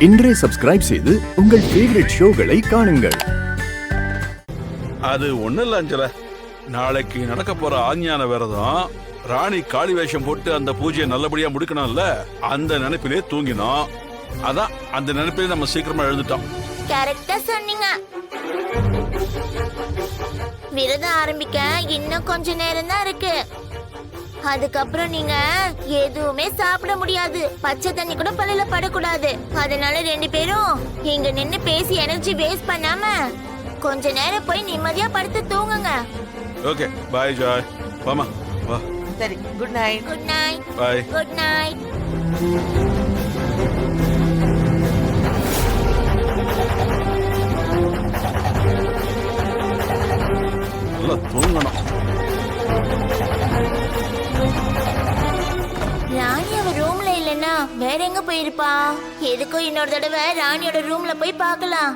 இன்றே சப்ஸ்கிரைப் செய்து உங்கள் ஃபேவரட் ஷோகளை காணுங்கள். அது ஒண்ணு இல்ல அஞ்சல, நாளைக்கு நடக்க போற ஆஞ்ஞான விரதம் ராணி காளி வேஷம் போட்டு அந்த பூஜையை நல்லபடியா முடிக்கணும்ல, அந்த நினைப்பிலே தூங்கினோம். அதான் அந்த நினைப்பிலே நம்ம சீக்கிரமா எழுந்துட்டோம். கரெக்டா சொன்னீங்க. விரதம் ஆரம்பிக்க இன்னும் கொஞ்ச நேரம் தான் இருக்கு. அதுக்கப்புறம் நீங்க எதுவுமே சாப்பிட முடியாது, பச்சை தண்ணி கூட பல்லுல படக்கூடாது. அதனால 2 பேரும் இங்க நின்னு பேசி எனர்ஜி வேஸ்ட் பண்ணாம கொஞ்ச நேரம் போய் நிம்மதியா படுத்து தூங்குங்க. Okay, bye Joy. வாமா வா. சரி, good night. Good night. Bye. Good night. நல்லா தூங்கணும். ராணி அவ ரூம்ல இல்லன்னா வேற எங்க போயிருப்பா? எதுக்கும் இன்னொரு தடவை ராணியோட ரூம்ல போய் பார்க்கலாம்.